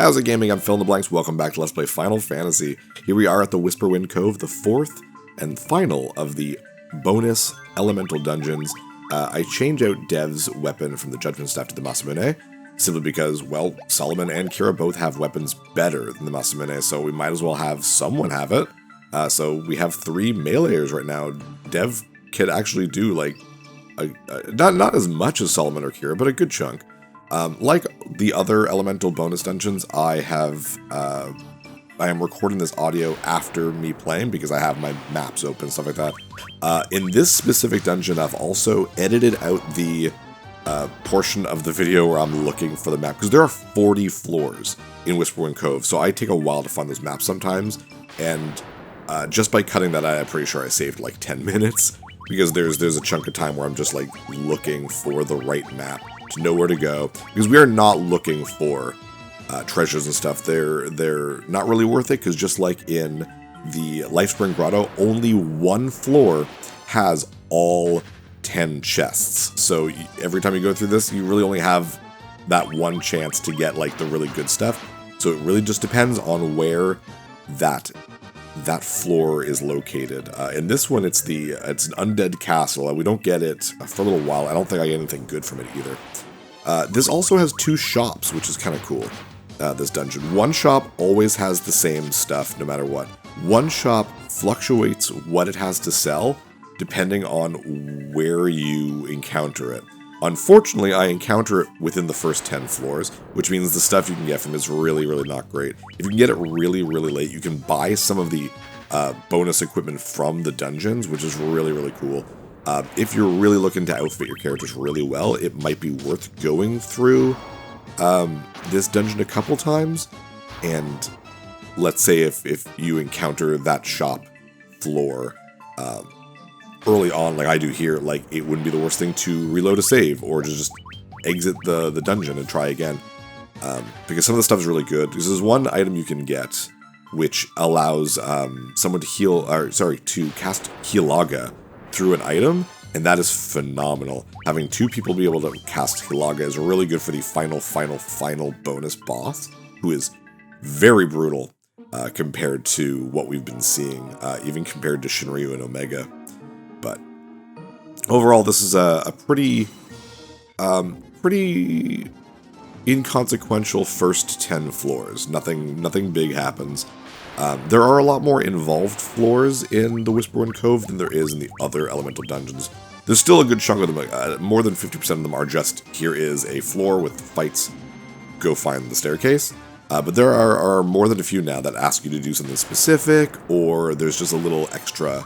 How's it gaming? I'm Phil in the Blanks. Welcome back to Let's Play Final Fantasy. Here we are at the Whisperwind Cove, the fourth and final of the bonus elemental dungeons. I change out Dev's weapon from the Judgment Staff to the Masamune, simply because, well, Solomon and Kira both have weapons better than the Masamune, so we might as well have someone have it. So we have 3 meleeers right now. Dev can actually do, like, not as much as Solomon or Kira, but a good chunk. Like the other elemental bonus dungeons, I am recording this audio after me playing because I have my maps open, stuff like that. In this specific dungeon, I've also edited out the portion of the video where I'm looking for the map, because there are 40 floors in Whisperwind Cove, so I take a while to find those maps sometimes, and just by cutting that out, I'm pretty sure I saved like 10 minutes, because there's a chunk of time where I'm just like looking for the right map to know where to go, because we are not looking for treasures and stuff. They're not really worth it, because just like in the Lifespring Grotto, only one floor has all 10 chests. So every time you go through this, you really only have that one chance to get like the really good stuff. So it really just depends on where that floor is located. In this one, it's an undead castle. We don't get it for a little while. I don't think I get anything good from it either. This also has 2 shops, which is kind of cool, this dungeon. One shop always has the same stuff, no matter what. One shop fluctuates what it has to sell, depending on where you encounter it. Unfortunately, I encounter it within the first 10 floors, which means the stuff you can get from it is really, really not great. If you can get it really, really late, you can buy some of the bonus equipment from the dungeons, which is really, really cool. If you're really looking to outfit your characters really well, it might be worth going through this dungeon a couple times, and let's say if you encounter that shop floor early on, like I do here, like it wouldn't be the worst thing to reload a save or to just exit the dungeon and try again, because some of the stuff is really good. Because there's one item you can get which allows someone to cast Hilaga through an item, and that is phenomenal. Having 2 people be able to cast Hilaga is really good for the final bonus boss, who is very brutal compared to what we've been seeing, even compared to Shinryu and Omega. But overall, this is a pretty inconsequential first 10 floors. Nothing big happens. There are a lot more involved floors in the Whisperwind Cove than there is in the other elemental dungeons. There's still a good chunk of them. More than 50% of them are just, here is a floor with fights, go find the staircase. But there are more than a few now that ask you to do something specific, or there's just a little extra,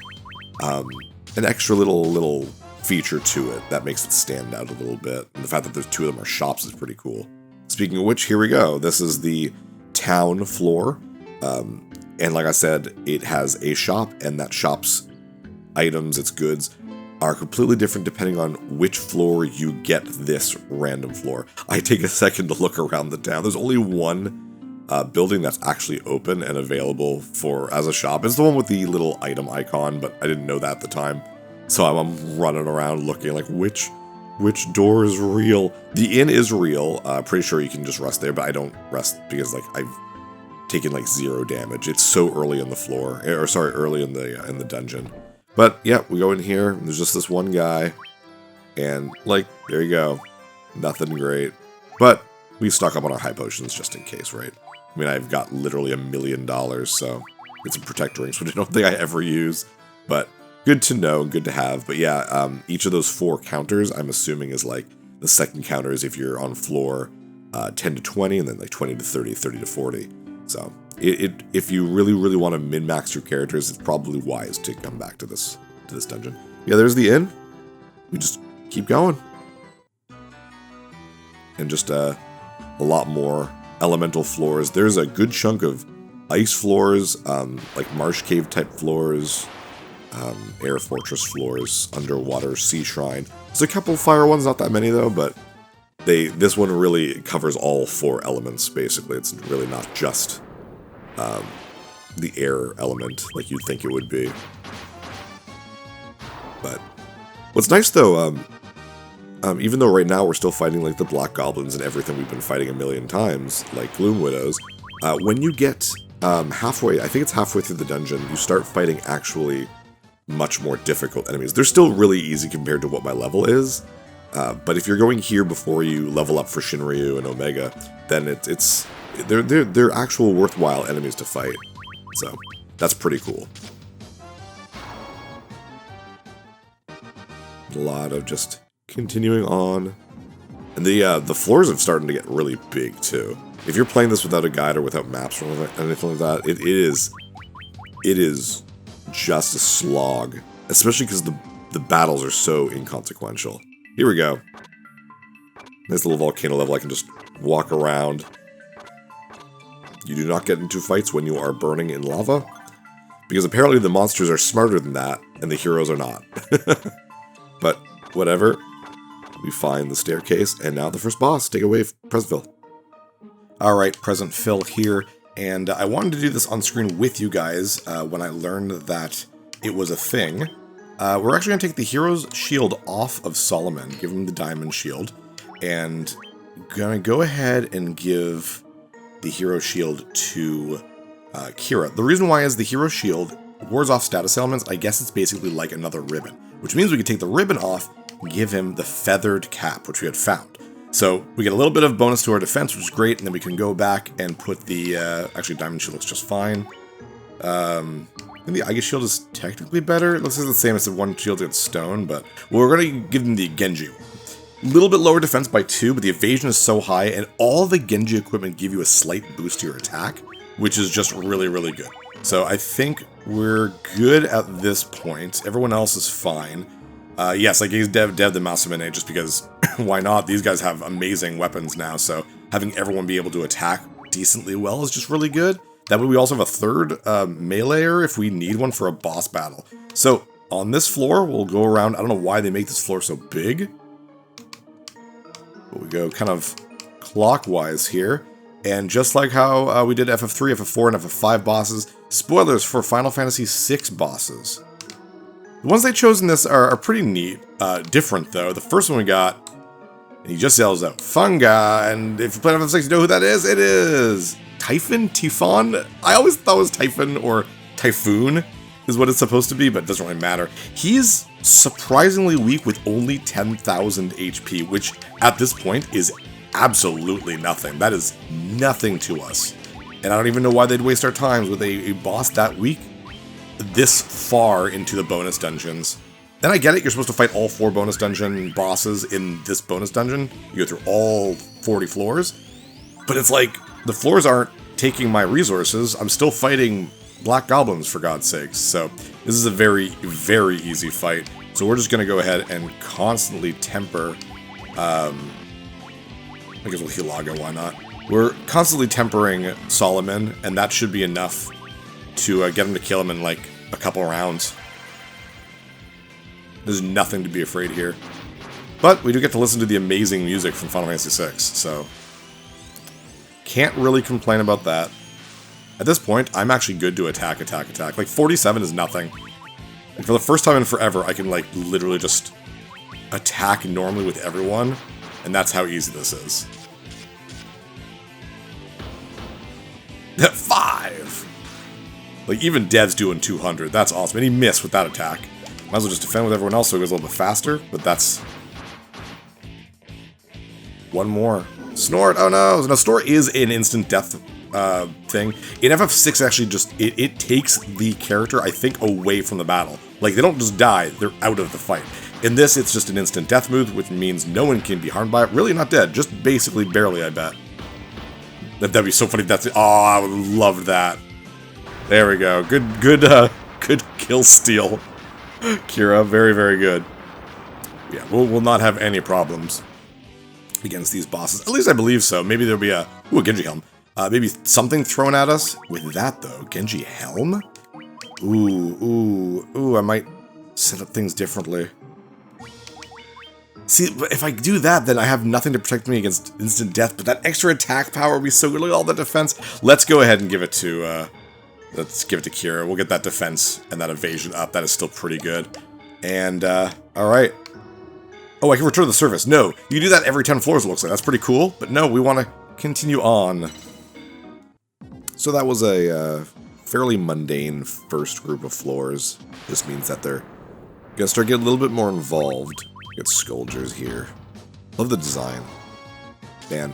an extra little feature to it that makes it stand out a little bit. And the fact that there's 2 of them are shops is pretty cool. Speaking of which, here we go. This is the town floor. And like I said, it has a shop, and that shop's items, its goods, are completely different depending on which floor you get this random floor. I take a second to look around the town. There's only one building that's actually open and available as a shop. It's the one with the little item icon, but I didn't know that at the time. So I'm running around looking like, which door is real? The inn is real. Pretty sure you can just rest there, but I don't rest because like I've taken like 0 damage. It's so early in the floor, early in the dungeon. But yeah, we go in here, and there's just this one guy, and like, there you go. Nothing great. But we stock up on our high potions just in case, right? I mean, I've got literally $1 million, so it's a protect rings, which I don't think I ever use, but good to know, good to have. But yeah, each of those 4 counters, I'm assuming, is like the second counter is if you're on floor 10 to 20, and then like 20 to 30, 30 to 40. So if you really, really want to min-max your characters, it's probably wise to come back to this dungeon. Yeah, there's the inn. We just keep going. And just a lot more elemental floors. There's a good chunk of ice floors, like marsh cave type floors, air fortress floors, underwater sea shrine. There's a couple fire ones, not that many though, but this one really covers all 4 elements, basically. It's really not just the air element like you'd think it would be. But what's nice though, Even though right now we're still fighting like the Black Goblins and everything we've been fighting a million times, like Gloom Widows, when you get halfway, I think it's halfway through the dungeon, you start fighting actually much more difficult enemies. They're still really easy compared to what my level is, but if you're going here before you level up for Shinryu and Omega, then they're actual worthwhile enemies to fight. So that's pretty cool. A lot of just continuing on, and the floors are starting to get really big too. If you're playing this without a guide or without maps or anything like that, it is just a slog, especially because the battles are so inconsequential. Here we go. Nice little volcano level. I can just walk around. You do not get into fights when you are burning in lava, because apparently the monsters are smarter than that, and the heroes are not. But whatever. We find the staircase, and now the first boss. Take away Presentville. Alright, Presentville here, and I wanted to do this on screen with you guys when I learned that it was a thing. We're actually going to take the hero's shield off of Solomon, give him the diamond shield, and going to go ahead and give the hero shield to Kira. The reason why is the hero shield wards off status elements. I guess it's basically like another ribbon, which means we can take the ribbon off and give him the feathered cap, which we had found. So we get a little bit of bonus to our defense, which is great, and then we can go back and put the, actually Diamond Shield looks just fine. I think the Aiga Shield is technically better. It looks like the same as the one shield against stone, but we're going to give them the Genji. A little bit lower defense by 2, but the evasion is so high, and all the Genji equipment give you a slight boost to your attack, which is just really, really good. So I think we're good at this point. Everyone else is fine. Yes, I gave Dev the Masamune just because, why not? These guys have amazing weapons now, so having everyone be able to attack decently well is just really good. That way we also have a third meleeer if we need one for a boss battle. So on this floor, we'll go around. I don't know why they make this floor so big, but we go kind of clockwise here. And just like how we did FF3, FF4, and FF5 bosses, spoilers for Final Fantasy VI bosses. The ones they chose in this are pretty neat. Different, though. The first one we got, and he just yells out, Funga, and if you play FF6, you know who that is? It is Typhon? I always thought it was Typhon or Typhoon is what it's supposed to be, but it doesn't really matter. He's surprisingly weak with only 10,000 HP, which at this point is absolutely nothing. That is nothing to us. And I don't even know why they'd waste our time with a boss that weak this far into the bonus dungeons. Then I get it, you're supposed to fight all 4 bonus dungeon bosses in this bonus dungeon. You go through all 40 floors. But it's like, the floors aren't taking my resources. I'm still fighting Black Goblins, for God's sakes. So this is a very, very easy fight. So we're just going to go ahead and constantly temper... I guess we'll Hilaga, why not? We're constantly tempering Solomon, and that should be enough to get him to kill him in like a couple rounds. There's nothing to be afraid here. But we do get to listen to the amazing music from Final Fantasy VI, so can't really complain about that. At this point, I'm actually good to attack. Like 47 is nothing. Like, for the first time in forever, I can like literally just attack normally with everyone, and that's how easy this is. 5! Like, even Dev's doing 200. That's awesome. And he missed with that attack. Might as well just defend with everyone else so it goes a little bit faster, but that's... One more. Snort! Oh no! No, Snort is an instant death thing. In FF6, actually, just it takes the character, I think, away from the battle. Like, they don't just die, they're out of the fight. In this, it's just an instant death move, which means no one can be harmed by it. Really not dead, just basically barely, I bet. That'd be so funny if that's it. Oh, I would love that. There we go. Good kill steal. Kira, very, very good. Yeah, we'll not have any problems against these bosses. At least I believe so. Maybe there'll be a Genji helm. Maybe something thrown at us. With that, though, Genji helm? Ooh, I might set up things differently. See, if I do that, then I have nothing to protect me against instant death, but that extra attack power would be so good. Look at all the defense. Let's go ahead and give it to, Kira. We'll get that defense and that evasion up. That is still pretty good. And, alright. Oh, I can return to the surface. No, you do that every 10 floors, it looks like. That's pretty cool. But no, we want to continue on. So that was a fairly mundane first group of floors. This means that they're going to start getting a little bit more involved. Get Scourgers here. Love the design. Man,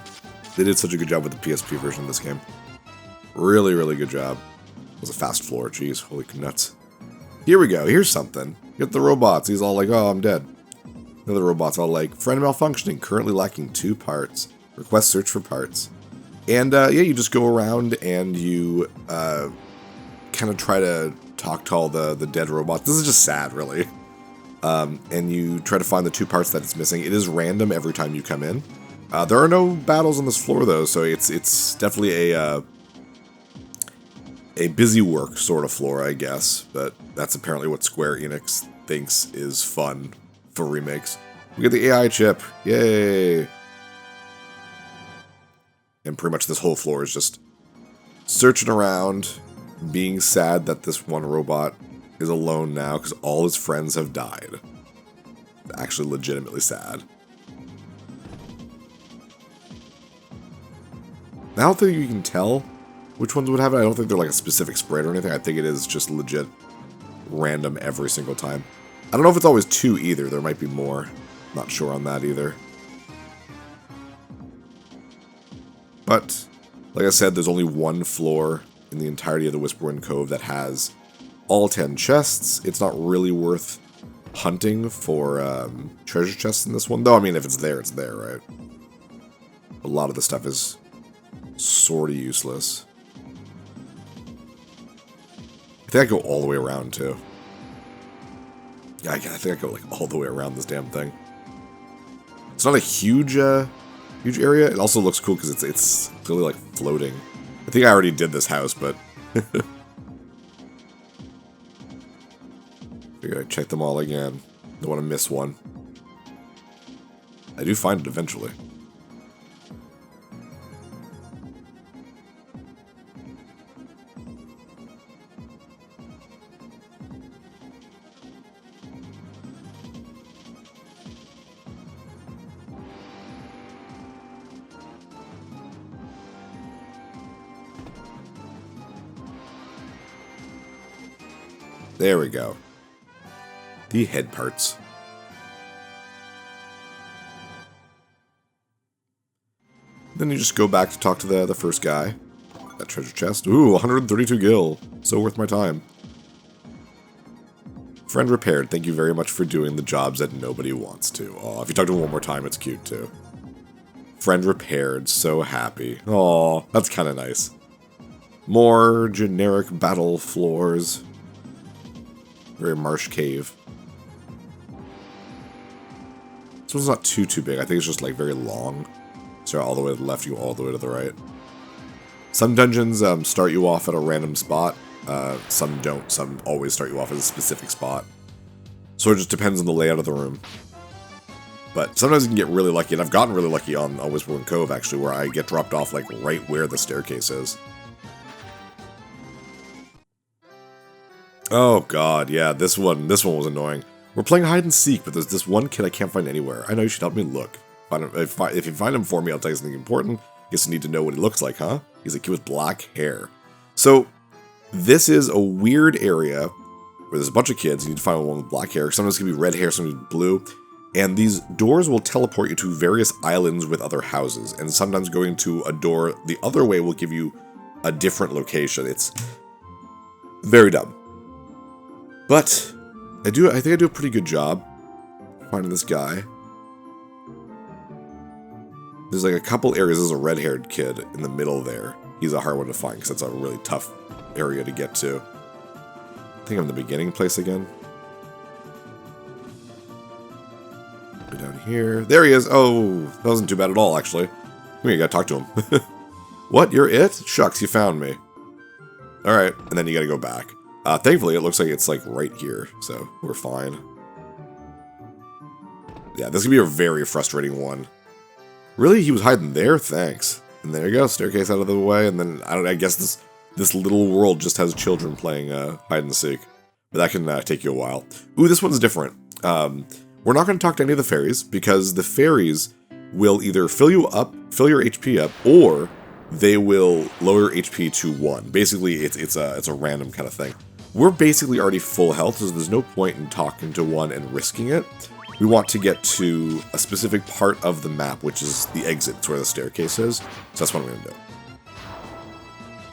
they did such a good job with the PSP version of this game. Really, really good job. It was a fast floor. Jeez, holy nuts. Here we go. Here's something. Get the robots. He's all like, oh, I'm dead. The other robot's all like, friend malfunctioning, currently lacking 2 parts. Request search for parts. And, yeah, you just go around and you, kind of try to talk to all the dead robots. This is just sad, really. And you try to find the 2 parts that it's missing. It is random every time you come in. There are no battles on this floor, though, so it's definitely a busy work sort of floor, I guess. But that's apparently what Square Enix thinks is fun for remakes. We get the AI chip. Yay! And pretty much this whole floor is just searching around, being sad that this one robot is alone now because all his friends have died. Actually legitimately sad. I don't think you can tell which ones would have it. I don't think they're like a specific spread or anything. I think it is just legit random every single time. I don't know if it's always 2 either. There might be more. Not sure on that either. But, like I said, there's only 1 floor in the entirety of the Whisperwind Cove that has all 10 chests. It's not really worth hunting for treasure chests in this one. Though, I mean, if it's there, right? A lot of the stuff is sort of useless. I think I go all the way around, too. Yeah, I think I go, like, all the way around this damn thing. It's not a huge, huge area. It also looks cool because it's clearly, like, floating. I think I already did this house, but... I gotta check them all again. Don't want to miss one. I do find it eventually. There we go. The head parts. Then you just go back to talk to the first guy. That treasure chest. Ooh, 132 gil. So worth my time. Friend repaired. Thank you very much for doing the jobs that nobody wants to. Aw, if you talk to him one more time, it's cute too. Friend repaired. So happy. Aw, that's kind of nice. More generic battle floors. Very marsh cave. This one's not too big. I think it's just like very long. So all the way to the left, you go all the way to the right. Some dungeons start you off at a random spot. Some don't. Some always start you off at a specific spot. So it just depends on the layout of the room. But sometimes you can get really lucky, and I've gotten really lucky on Whisperwind Cove, actually, where I get dropped off like right where the staircase is. Oh god, yeah, this one was annoying. We're playing hide and seek, but there's this one kid I can't find anywhere. I know you should help me look. If you find him for me, I'll tell you something important. Guess you need to know what he looks like, huh? He's a kid with black hair. So, this is a weird area where there's a bunch of kids. You need to find one with black hair. Sometimes it's going to be red hair, sometimes blue. And these doors will teleport you to various islands with other houses. And sometimes going to a door the other way will give you a different location. It's very dumb. But I think I do a pretty good job finding this guy. There's like a couple areas. There's a red-haired kid in the middle there. He's a hard one to find because that's a really tough area to get to. I think I'm in the beginning place again. Go down here. There he is. Oh, that wasn't too bad at all, actually. Come here, you gotta talk to him. What? You're it? Shucks, you found me. Alright, and then you gotta go back. Thankfully, it looks like it's like right here, so we're fine. Yeah, this is gonna be a very frustrating one. Really? He was hiding there? Thanks. And there you go, staircase out of the way, and then, I guess this little world just has children playing hide and seek. But that can take you a while. Ooh, this one's different. We're not going to talk to any of the fairies, because the fairies will either fill you up, fill your HP up, or they will lower HP to 1. Basically, it's a random kind of thing. We're basically already full health, so there's no point in talking to one and risking it. We want to get to a specific part of the map, which is the exit. It's where the staircase is. So that's what I'm going to do.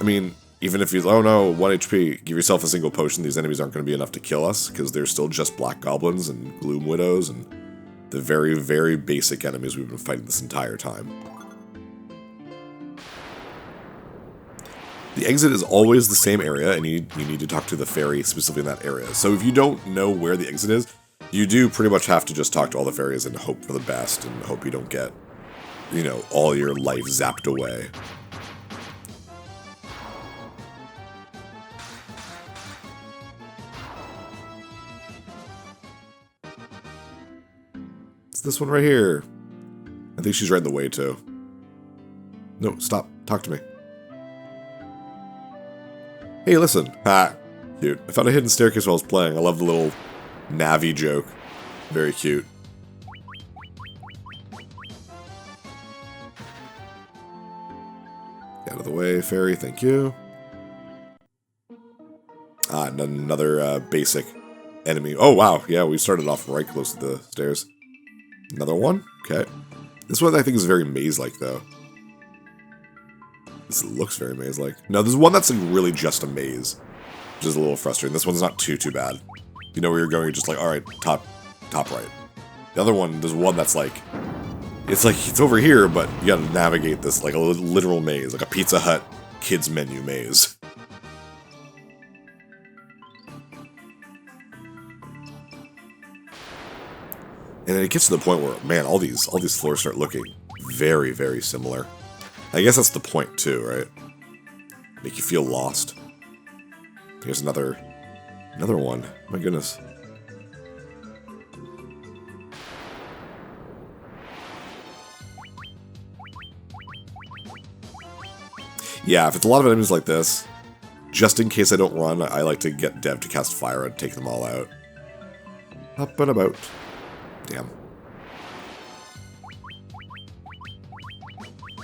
I mean, even if you, oh no, 1 HP, give yourself a single potion. These enemies aren't going to be enough to kill us, because they're still just black goblins and gloom widows and the very, very basic enemies we've been fighting this entire time. The exit is always the same area, and you need to talk to the fairy specifically in that area. So if you don't know where the exit is, you do pretty much have to just talk to all the fairies and hope for the best, and hope you don't get, you know, all your life zapped away. It's this one right here. I think she's right in the way, too. No, stop. Talk to me. Hey, listen. Ha! Cute. I found a hidden staircase while I was playing. I love the little Navi joke. Very cute. Get out of the way, fairy. Thank you. Ah, another basic enemy. Oh, wow. Yeah, we started off right close to the stairs. Another one? Okay. This one I think is very maze-like, though. This looks very maze-like. No, there's one that's like really just a maze, which is a little frustrating. This one's not too bad. You know where you're going, you're just like, alright, top right. The other one, there's one that's like, it's over here, but you gotta navigate this like a literal maze, like a Pizza Hut kids menu maze. And it gets to the point where, man, all these floors start looking very, very similar. I guess that's the point too, right? Make you feel lost. Here's another one. My goodness. Yeah, if it's a lot of enemies like this, just in case I don't run, I like to get Dev to cast fire and take them all out. Up and about. Damn.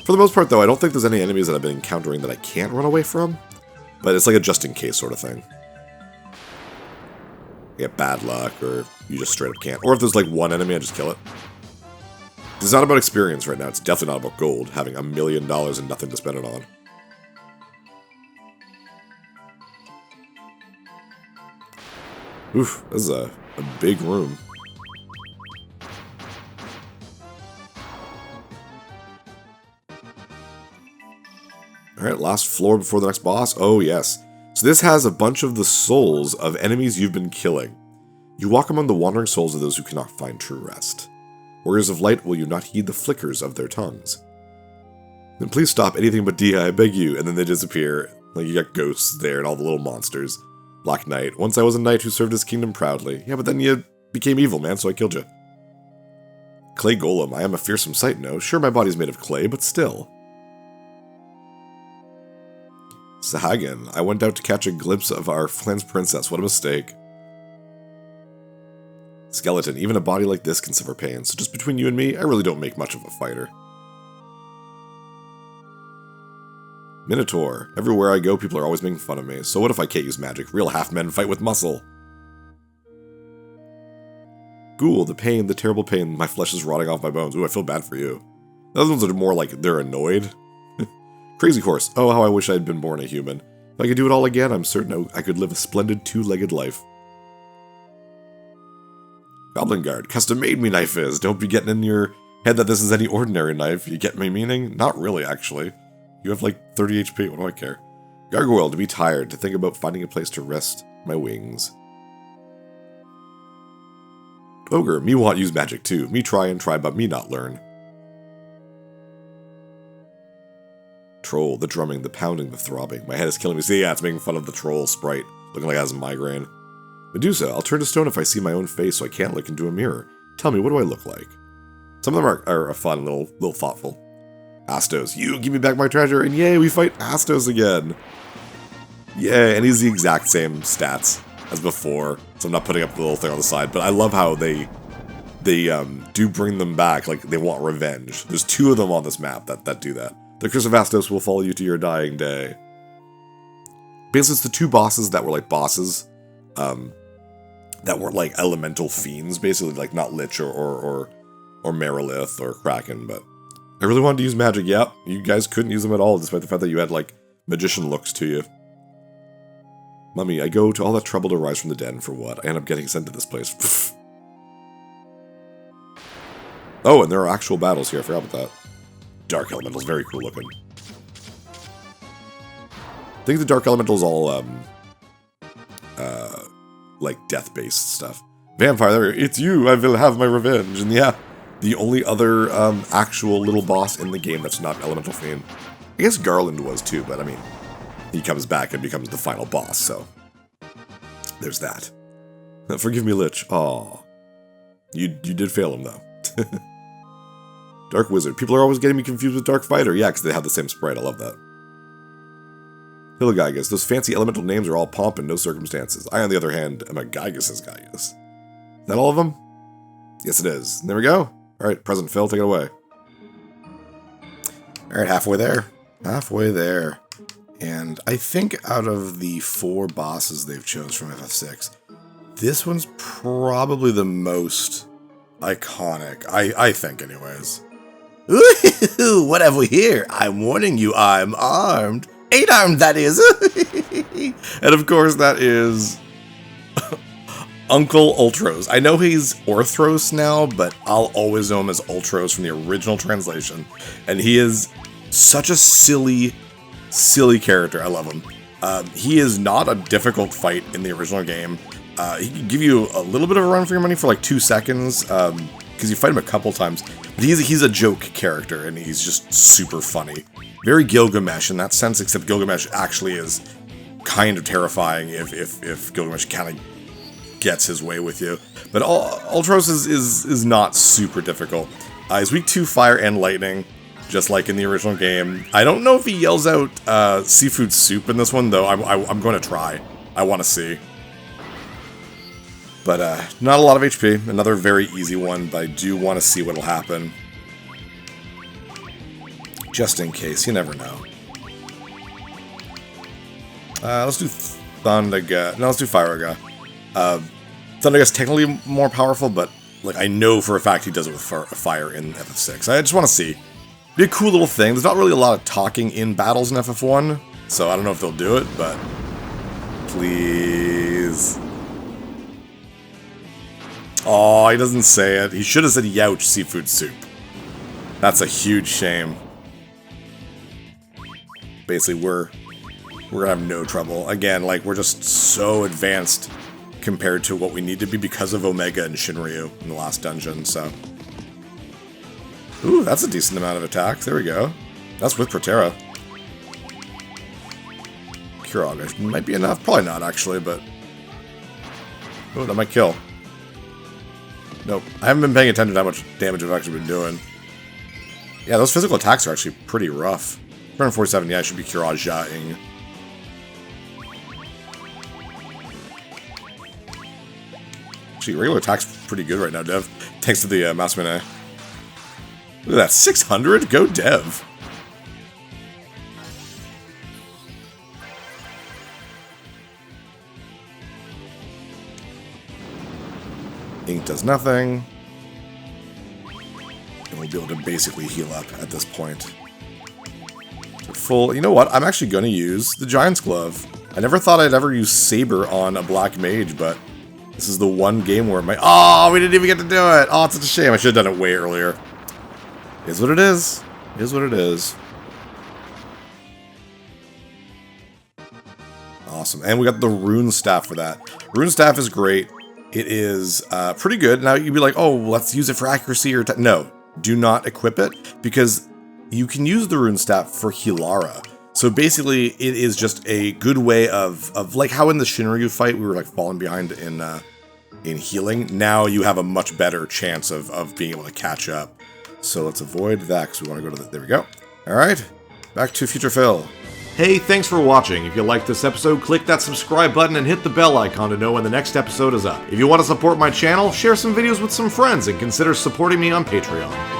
For the most part, though, I don't think there's any enemies that I've been encountering that I can't run away from. But it's like a just-in-case sort of thing. You get bad luck, or you just straight up can't. Or if there's like one enemy, I just kill it. It's not about experience right now. It's definitely not about gold, having $1 million and nothing to spend it on. Oof, this is a big room. Alright, last floor before the next boss. Oh, yes. So this has a bunch of the souls of enemies you've been killing. You walk among the wandering souls of those who cannot find true rest. Warriors of light, will you not heed the flickers of their tongues? Then please stop anything but DI, I beg you. And then they disappear. Like, you got ghosts there and all the little monsters. Black Knight. Once I was a knight who served his kingdom proudly. Yeah, but then you became evil, man, so I killed you. Clay Golem. I am a fearsome sight, no. Sure, my body's made of clay, but still. Sahagan. I went out to catch a glimpse of our Flan's princess. What a mistake. Skeleton. Even a body like this can suffer pain, so just between you and me, I really don't make much of a fighter. Minotaur. Everywhere I go, people are always making fun of me. So what if I can't use magic? Real half-men fight with muscle. Ghoul. The pain, the terrible pain. My flesh is rotting off my bones. Ooh, I feel bad for you. The other ones are more like they're annoyed. Crazy Horse. Oh, how I wish I had been born a human. If I could do it all again, I'm certain I could live a splendid two-legged life. Goblin Guard. Custom-made me knife is. Don't be getting in your head that this is any ordinary knife. You get my meaning? Not really, actually. You have like 30 HP. What do I care? Gargoyle. To be tired. To think about finding a place to rest my wings. Ogre. Me want use magic too. Me try and try, but me not learn. Troll, the drumming, the pounding, the throbbing. My head is killing me. See, yeah, it's making fun of the troll sprite, looking like it has a migraine. Medusa, I'll turn to stone if I see my own face, so I can't look into a mirror. Tell me, what do I look like? Some of them are fun, little thoughtful. Astos, you give me back my treasure, and yay, we fight Astos again. Yeah, and he's the exact same stats as before, so I'm not putting up the little thing on the side, but I love how they they do bring them back, like they want revenge. There's 2 of them on this map that do that. The Curse of Astos will follow you to your dying day. Basically, it's the 2 bosses that were like bosses, that weren't like elemental fiends, basically, like not Lich or Merilith or Kraken, but I really wanted to use magic. Yeah, you guys couldn't use them at all, despite the fact that you had like magician looks to you. Mummy, I go to all that trouble to rise from the dead, and for what? I end up getting sent to this place. Oh, and there are actual battles here. I forgot about that. Dark Elemental's very cool looking. I think the Dark Elemental's all, like death-based stuff. Vampire, there, it's you, I will have my revenge. And yeah, the only other, actual little boss in the game that's not Elemental Fiend. I guess Garland was too, but I mean, he comes back and becomes the final boss, so there's that. Forgive me, Lich. Aw. You did fail him, though. Dark Wizard. People are always getting me confused with Dark Fighter. Yeah, because they have the same sprite. I love that. Hiligigus. Those fancy elemental names are all pomp and no circumstances. I, on the other hand, am a Gigas' Gigas. Is that all of them? Yes, it is. And there we go. Alright, Present Phil, take it away. Alright, halfway there. Halfway there. And I think out of the 4 bosses they've chose from FF6, this one's probably the most iconic. I think, anyways. Ooh, what have we here? I'm warning you, I'm armed. 8-armed, that is. And of course, that is Uncle Orthros. I know he's Orthros now, but I'll always know him as Orthros from the original translation. And he is such a silly character. I love him. He is not a difficult fight in the original game. He can give you a little bit of a run for your money for like 2 seconds, because you fight him a couple times. But he's a joke character, and he's just super funny. Very Gilgamesh in that sense, except Gilgamesh actually is kind of terrifying if Gilgamesh kind of gets his way with you. But Orthros is not super difficult. He's weak to fire and lightning, just like in the original game. I don't know if he yells out seafood soup in this one, though. I'm going to try. I want to see. But not a lot of HP. Another very easy one, but I do want to see what'll happen. Just in case. You never know. Let's do Thundaga. No, let's do Firaga. Thundaga's technically more powerful, but like I know for a fact he does it with fire in FF6. I just want to see. Be a cool little thing. There's not really a lot of talking in battles in FF1, so I don't know if they'll do it, but please. Oh, he doesn't say it. He should have said Youch seafood soup. That's a huge shame. Basically, we're gonna have no trouble. Again, like, we're just so advanced compared to what we need to be because of Omega and Shinryu in the last dungeon, so. Ooh, that's a decent amount of attacks. There we go. That's with Protera. Kurog might be enough. Probably not, actually, but. Oh, that might kill. Nope. I haven't been paying attention to how much damage I've actually been doing. Yeah, those physical attacks are actually pretty rough. 147, yeah, I should be Kuraj-ing. Actually, regular attack's pretty good right now, Dev. Thanks to the Masmine. Look at that, 600? Go Dev. Ink does nothing. And we'll be able to basically heal up at this point. Full. You know what? I'm actually going to use the Giant's Glove. I never thought I'd ever use Saber on a Black Mage, but this is the one game where my... Oh, we didn't even get to do it! Oh, it's such a shame. I should have done it way earlier. Is what it is. Is what it is. Awesome. And we got the Rune Staff for that. Rune Staff is great. It is pretty good. Now, you'd be like, oh, let's use it for accuracy or... No, do not equip it, because you can use the Rune Staff for Hilara. So basically, it is just a good way of like how in the Shinryu fight, we were like falling behind in healing. Now you have a much better chance of being able to catch up. So let's avoid that, because we want to go to the... There we go. All right, back to Future Phil. Hey, thanks for watching. If you liked this episode, click that subscribe button and hit the bell icon to know when the next episode is up. If you want to support my channel, share some videos with some friends and consider supporting me on Patreon.